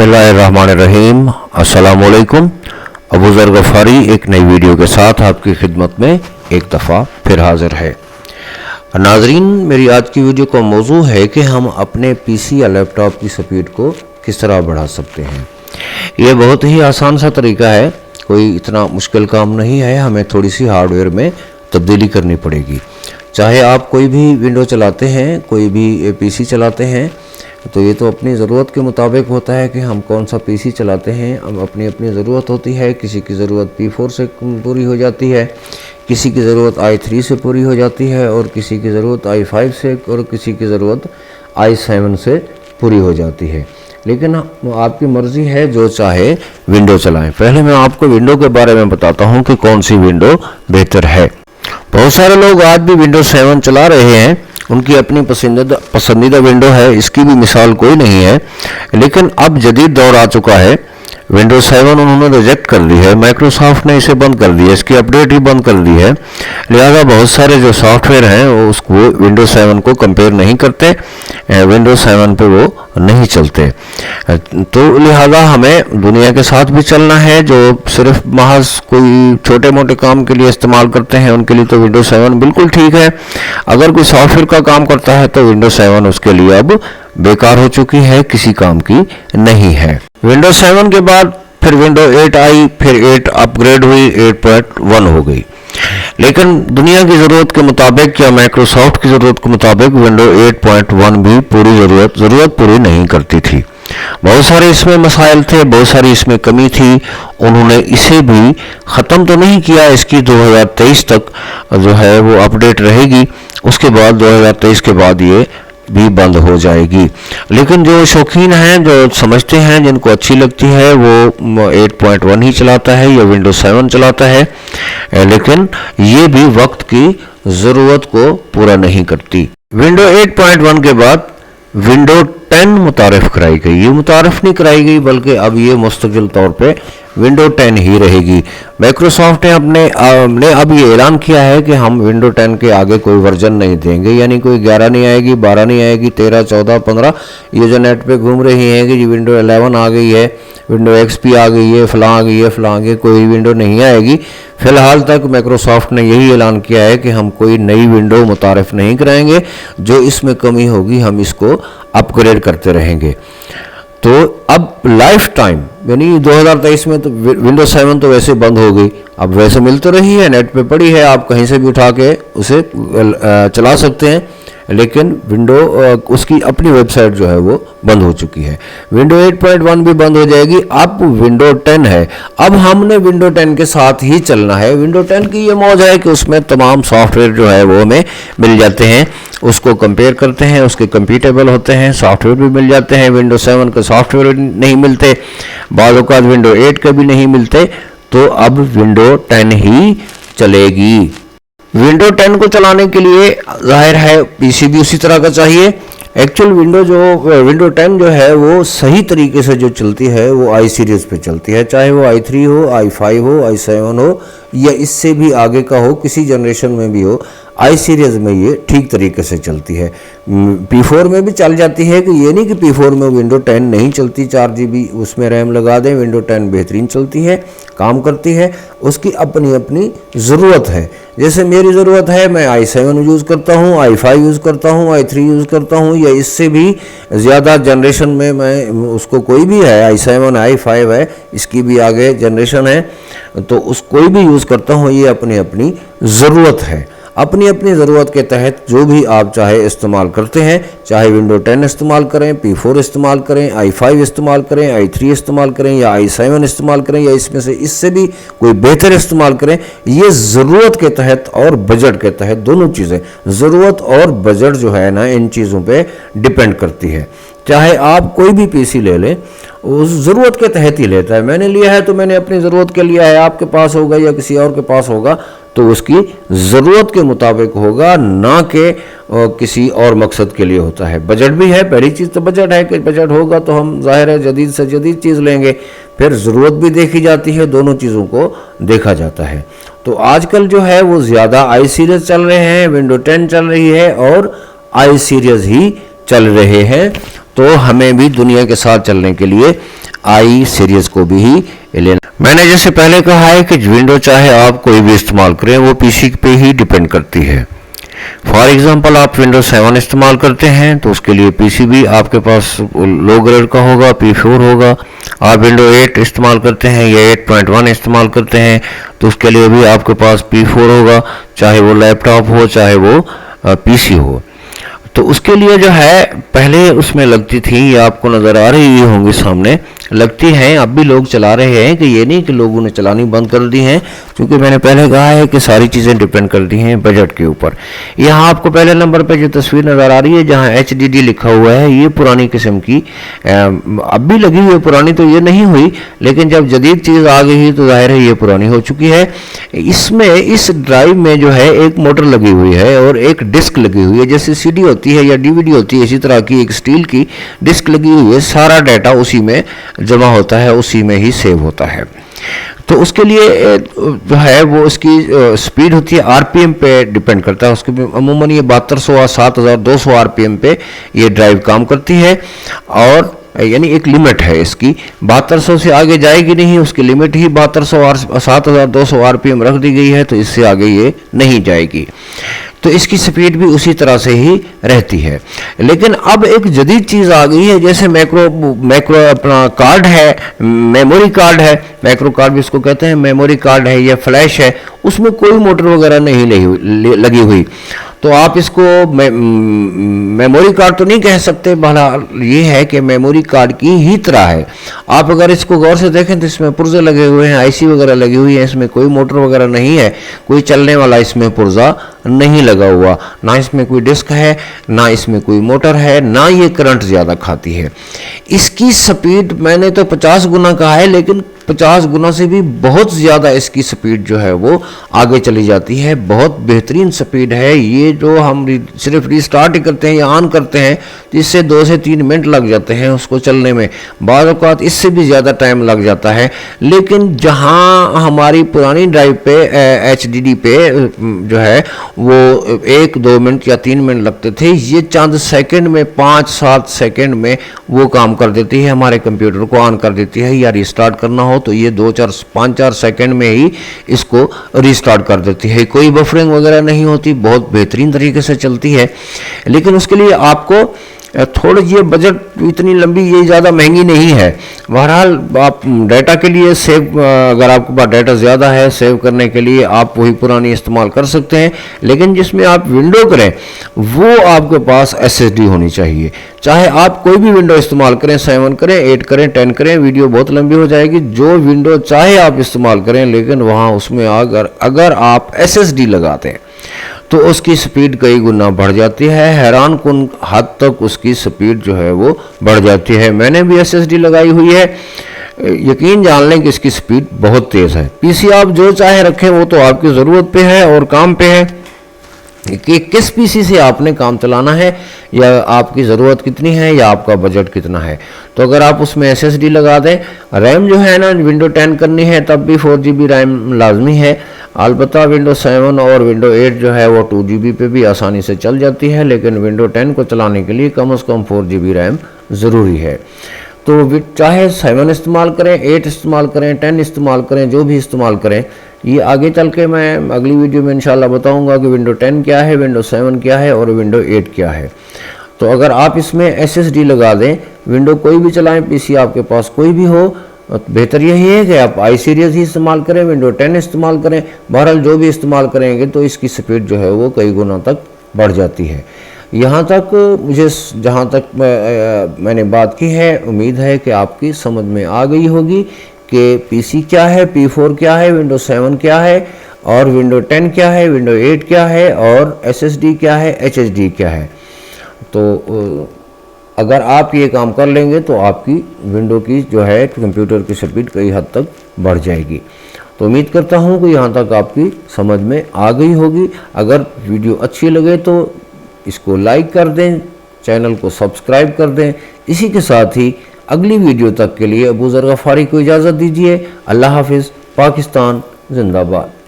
बिस्मिल्लाहिर्रहमानिर्रहीम। अस्सलामुअलैकुम। अबू ज़र गफ़ारी एक नई वीडियो के साथ आपकी खिदमत में एक दफ़ा फिर हाज़िर है। नाज़रीन, मेरी आज की वीडियो का मौजू है कि हम अपने पीसी या लैपटॉप की स्पीड को किस तरह बढ़ा सकते हैं। ये बहुत ही आसान सा तरीका है, कोई इतना मुश्किल काम नहीं है। हमें थोड़ी सी हार्डवेयर में तब्दीली करनी पड़ेगी। चाहे आप कोई भी विंडो चलाते हैं, कोई भी पीसी चलाते हैं, तो ये तो अपनी ज़रूरत के मुताबिक होता है कि हम कौन सा पीसी चलाते हैं। अब अपनी अपनी ज़रूरत होती है। किसी की ज़रूरत P4 से पूरी हो जाती है, किसी की ज़रूरत i3 से पूरी हो जाती है, और किसी की ज़रूरत i5 से, और किसी की ज़रूरत i7 से पूरी हो जाती है। लेकिन आपकी मर्ज़ी है, जो चाहे विंडो चलाएं। पहले मैं आपको विंडो के बारे में बताता हूँ कि कौन सी विंडो बेहतर है। बहुत सारे लोग आज भी विंडो 7 चला रहे हैं, उनकी अपनी पसंदीदा विंडो है, इसकी भी मिसाल कोई नहीं है। लेकिन अब जदीद दौर आ चुका है, विंडो 7 उन्होंने रिजेक्ट कर दी है। माइक्रोसॉफ्ट ने इसे बंद कर दिया, इसकी अपडेट ही बंद कर दी है। लिहाजा बहुत सारे जो सॉफ्टवेयर हैं वो उसको विंडो 7 को कंपेयर नहीं करते, विंडो 7 पे वो नहीं चलते। तो लिहाजा हमें दुनिया के साथ भी चलना है। जो सिर्फ महज कोई छोटे मोटे काम के लिए इस्तेमाल करते हैं, उनके लिए तो विंडो 7 बिल्कुल ठीक है। अगर कोई सॉफ्टवेयर का काम करता है तो विंडो 7 उसके लिए अब बेकार हो चुकी है, किसी काम की नहीं है। विंडो 7 के बाद फिर विंडो 8 आई, फिर 8 अपग्रेड हुई, 8.1 हो गई। लेकिन दुनिया की ज़रूरत के मुताबिक या माइक्रोसॉफ्ट की ज़रूरत के मुताबिक विंडो 8.1 भी पूरी ज़रूरत पूरी नहीं करती थी। बहुत सारे इसमें मसाइल थे, बहुत सारी इसमें कमी थी। उन्होंने इसे भी ख़त्म तो नहीं किया, इसकी 2023 तक जो है वो अपडेट रहेगी। उसके बाद 2023 के बाद ये भी बंद हो जाएगी। लेकिन जो शौकीन हैं, जो समझते हैं, जिनको अच्छी लगती है, वो 8.1 ही चलाता है या विंडो 7 चलाता है। लेकिन ये भी वक्त की ज़रूरत को पूरा नहीं करती। विंडो 8.1 के बाद विंडो 10 मुतारफ़ कराई गई। ये मुतारफ़ नहीं कराई गई, बल्कि अब ये मुस्तकिल तौर पे विंडो 10 ही रहेगी। माइक्रोसॉफ्ट ने अब ये ऐलान किया है कि हम विंडो 10 के आगे कोई वर्जन नहीं देंगे, यानी कोई 11 नहीं आएगी, 12 नहीं आएगी, 13, 14, 15। ये जो नेट पे घूम रही हैं कि जी विंडो 11 आ गई है, विंडो XP आ गई है, फलां आ गई है, फलां आ गई, कोई विंडो नहीं आएगी। फ़िलहाल तक माइक्रोसॉफ्ट ने यही ऐलान किया है कि हम कोई नई विंडो मुतारफ़ नहीं कराएंगे। जो इसमें कमी होगी हम इसको अपग्रेड करते रहेंगे। तो अब लाइफ टाइम यानी 2023 में तो विंडो 7 तो वैसे बंद हो गई, अब वैसे मिल तो रही है, नेट पे पड़ी है, आप कहीं से भी उठा के उसे चला सकते हैं। लेकिन विंडो उसकी अपनी वेबसाइट जो है वो बंद हो चुकी है। विंडो 8.1 भी बंद हो जाएगी। अब विंडो 10 है, अब हमने विंडो 10 के साथ ही चलना है। विंडो 10 की ये मौज है कि उसमें तमाम सॉफ्टवेयर जो है वो हमें मिल जाते हैं, उसको कंपेयर करते हैं, उसके कंपैटिबल होते हैं, सॉफ्टवेयर भी मिल जाते हैं। विंडो 7 के सॉफ्टवेयर नहीं मिलते, बाज़ औक़ात विंडो 8 के भी नहीं मिलते। तो अब विंडो 10 ही चलेगी। विंडो 10 को चलाने के लिए जाहिर है पीसी भी उसी तरह का चाहिए। एक्चुअल विंडो 10 जो है वो सही तरीके से जो चलती है वो आई सीरीज़ पे चलती है, चाहे वो i3 हो, i5 हो, i7 हो या इससे भी आगे का हो, किसी जनरेशन में भी हो, आई सीरीज़ में ये ठीक तरीके से चलती है। P4 में भी चल जाती है, कि ये नहीं कि P4 में विंडो 10 नहीं चलती। 4 GB उसमें रैम लगा दें, विंडो 10 बेहतरीन चलती है, काम करती है। उसकी अपनी अपनी ज़रूरत है। जैसे मेरी ज़रूरत है, मैं i7 यूज़ करता हूँ, i5 यूज़ करता हूँ, i3 यूज़ करता हूँ, या इससे भी ज़्यादा जनरेशन में मैं उसको कोई भी है, i7 i5 है, इसकी भी आगे जनरेशन है, तो उस कोई भी यूज़ करता हूँ। ये अपनी अपनी ज़रूरत है। अपनी अपनी ज़रूरत के तहत जो भी आप चाहे इस्तेमाल करते हैं, चाहे विंडो 10 इस्तेमाल करें, P4 इस्तेमाल करें, i5 इस्तेमाल करें, i3 इस्तेमाल करें, या i7 इस्तेमाल करें, या इसमें से इससे भी कोई बेहतर इस्तेमाल करें। ये ज़रूरत के तहत और बजट के तहत, दोनों चीज़ें, ज़रूरत और बजट जो है ना, इन चीज़ों पे डिपेंड करती है। चाहे आप कोई भी पीसी ले लें, उस ज़रूरत के तहत ही लेता है। मैंने लिया है तो मैंने अपनी ज़रूरत के लिया है, आपके पास होगा या किसी और के पास होगा तो उसकी ज़रूरत के मुताबिक होगा, ना कि किसी और मकसद के लिए होता है। बजट भी है, पहली चीज़ तो बजट है कि बजट होगा तो हम ज़ाहिर है जदीद से जदीद चीज़ लेंगे। फिर ज़रूरत भी देखी जाती है, दोनों चीज़ों को देखा जाता है। तो आजकल जो है वो ज़्यादा आई सीरीज़ चल रहे हैं, विंडो 10 चल रही है और आई सीरीज़ ही चल रहे हैं। تو ہمیں بھی دنیا کے ساتھ چلنے کے لیے آئی سیریز کو بھی ہی لینا. میں نے جیسے پہلے کہا ہے کہ ونڈو چاہے آپ کوئی بھی استعمال کریں وہ پی سی پہ ہی ڈیپینڈ کرتی ہے. فار ایگزامپل آپ ونڈو 7 استعمال کرتے ہیں تو اس کے لیے پی سی بھی آپ کے پاس لو گریڈ کا ہوگا, P4 ہوگا. آپ ونڈو 8 استعمال کرتے ہیں یا 8.1 استعمال کرتے ہیں تو اس کے لیے بھی آپ کے پاس P4 ہوگا, چاہے وہ لیپ ٹاپ ہو چاہے وہ پی سی ہو. تو اس کے لیے جو ہے پہلے اس میں لگتی تھی, یہ آپ کو نظر آ رہی ہوں گی سامنے, لگتی ہیں اب بھی لوگ چلا رہے ہیں, کہ یہ نہیں کہ لوگوں نے چلانی بند کر دی ہیں, کیونکہ میں نے پہلے کہا ہے کہ ساری چیزیں ڈیپینڈ کرتی ہیں بجٹ کے اوپر. یہاں آپ کو پہلے نمبر پہ جو تصویر نظر آ رہی ہے جہاں HDD لکھا ہوا ہے, یہ پرانی قسم کی اب بھی لگی ہوئی ہے, پرانی تو یہ نہیں ہوئی, لیکن جب جدید چیز آ گئی تو ظاہر ہے یہ پرانی ہو چکی ہے. اس ڈرائیو میں جو ہے ایک موٹر لگی ہوئی ہے اور ایک ڈسک لگی ہوئی ہے, جیسے CD ہوتی ہے یا DVD ہوتی ہے, اسی طرح کی ایک سٹیل کی ڈسک لگی ہوئی ہے. سارا ڈیٹا اسی میں جمع ہوتا ہے, اسی میں ہی سیو ہوتا ہے. تو اس کے لیے جو ہے وہ اس کی سپیڈ ہوتی ہے RPM پہ ڈیپینڈ کرتا ہے. اس کے عموماً یہ 7200 7200 RPM پہ یہ ڈرائیو کام کرتی ہے, اور یعنی ایک لمٹ ہے اس کی, 7200 سے آگے جائے گی نہیں, اس کی لمٹ ہی 7200 اور 7200 RPM رکھ دی گئی ہے, تو اس سے آگے یہ نہیں جائے گی. تو اس کی سپیڈ بھی اسی طرح سے ہی رہتی ہے. لیکن اب ایک جدید چیز آ گئی ہے, جیسے میکرو اپنا کارڈ ہے, میموری کارڈ ہے, میکرو کارڈ بھی اس کو کہتے ہیں, میموری کارڈ ہے یا فلیش ہے, اس میں کوئی موٹر وغیرہ نہیں لگی ہوئی. تو آپ اس کو میموری کارڈ تو نہیں کہہ سکتے, بہرحال یہ ہے کہ میموری کارڈ کی ہی طرح ہے. آپ اگر اس کو غور سے دیکھیں تو اس میں پرزے لگے ہوئے ہیں, IC وغیرہ لگی ہوئی ہیں, اس میں کوئی موٹر وغیرہ نہیں ہے, کوئی چلنے والا اس میں پرزا نہیں لگا ہوا, نہ اس میں کوئی ڈسک ہے, نہ اس میں کوئی موٹر ہے, نہ یہ کرنٹ زیادہ کھاتی ہے. اس کی سپیڈ میں نے تو 50 گنا کہا ہے, لیکن 50 گنا سے بھی بہت زیادہ اس کی سپیڈ جو ہے وہ آگے چلی جاتی ہے. بہت بہترین سپیڈ ہے. یہ جو ہم صرف ریسٹارٹ کرتے ہیں یا آن کرتے ہیں تو اس سے 2 سے 3 منٹ لگ جاتے ہیں اس کو چلنے میں, بعض اوقات اس سے بھی زیادہ ٹائم لگ جاتا ہے. لیکن جہاں ہماری پرانی ڈرائیو پہ HDD پہ جو ہے وہ 1-2 منٹ یا 3 منٹ لگتے تھے, یہ چند سیکنڈ میں 5-7 سیکنڈ میں وہ کام کر دیتی ہے, ہمارے کمپیوٹر کو آن کر دیتی ہے. یا ریسٹارٹ کرنا ہو تو یہ 5-4 سیکنڈ میں ہی اس کو ریسٹارٹ کر دیتی ہے. کوئی بفرنگ وغیرہ نہیں ہوتی, بہت بہترین طریقے سے چلتی ہے. لیکن اس کے لیے آپ کو تھوڑا یہ بجٹ اتنی لمبی, یہ زیادہ مہنگی نہیں ہے. بہرحال آپ ڈیٹا کے لیے سیو, اگر آپ کے پاس ڈیٹا زیادہ ہے سیو کرنے کے لیے آپ وہی پرانی استعمال کر سکتے ہیں. لیکن جس میں آپ ونڈو کریں وہ آپ کے پاس SSD ہونی چاہیے. چاہے آپ کوئی بھی ونڈو استعمال کریں, 7 کریں, 8 کریں, 10 کریں, ویڈیو بہت لمبی ہو جائے گی. جو ونڈو چاہے آپ استعمال کریں, لیکن وہاں اس میں اگر آپ SSD لگاتے ہیں تو اس کی سپیڈ کئی گنا بڑھ جاتی ہے. حیران کن حد تک اس کی سپیڈ جو ہے وہ بڑھ جاتی ہے. میں نے بھی SSD لگائی ہوئی ہے, یقین جان لیں کہ اس کی سپیڈ بہت تیز ہے. پی سی آپ جو چاہے رکھیں وہ تو آپ کی ضرورت پہ ہے اور کام پہ ہے کہ کس پی سی سے آپ نے کام چلانا ہے, یا آپ کی ضرورت کتنی ہے, یا آپ کا بجٹ کتنا ہے. تو اگر آپ اس میں SSD لگا دیں, ریم جو ہے نا ونڈو 10 کرنی ہے تب بھی 4 GB ریم لازمی ہے. البتہ ونڈو 7 اور ونڈو 8 جو ہے وہ 2 GB پہ بھی آسانی سے چل جاتی ہے, لیکن ونڈو 10 کو چلانے کے لیے کم از کم 4 GB ریم ضروری ہے. تو چاہے 7 استعمال کریں, 8 استعمال کریں, 10 استعمال کریں, جو بھی استعمال کریں, یہ آگے چل کے میں اگلی ویڈیو میں انشاءاللہ بتاؤں گا کہ ونڈو 10 کیا ہے, ونڈو 7 کیا ہے اور ونڈو 8 کیا ہے. تو اگر آپ اس میں SSD لگا دیں, ونڈو کوئی بھی چلائیں, پی سی آپ کے پاس کوئی بھی ہو, بہتر یہی ہے کہ آپ آئی سیریز ہی استعمال کریں, ونڈو 10 استعمال کریں. بہرحال جو بھی استعمال کریں گے تو اس کی سپیڈ جو ہے وہ کئی گنا تک بڑھ جاتی ہے. یہاں تک جہاں تک میں نے بات کی ہے, امید ہے کہ آپ کی سمجھ میں آ گئی ہوگی کہ پی سی کیا ہے, P4 کیا ہے, ونڈو 7 کیا ہے, اور ونڈو 10 کیا ہے, ونڈو 8 کیا ہے, اور SSD کیا ہے, HDD کیا ہے. تو اگر آپ یہ کام کر لیں گے تو آپ کی ونڈو کی جو ہے کمپیوٹر کی سپیڈ کئی حد تک بڑھ جائے گی. تو امید کرتا ہوں کہ یہاں تک آپ کی سمجھ میں آ گئی ہوگی. اگر ویڈیو اچھی لگے تو اس کو لائک کر دیں, چینل کو سبسکرائب کر دیں. اسی کے ساتھ ہی اگلی ویڈیو تک کے لیے ابو ذر غفاری کو اجازت دیجیے. اللہ حافظ. پاکستان زندہ باد.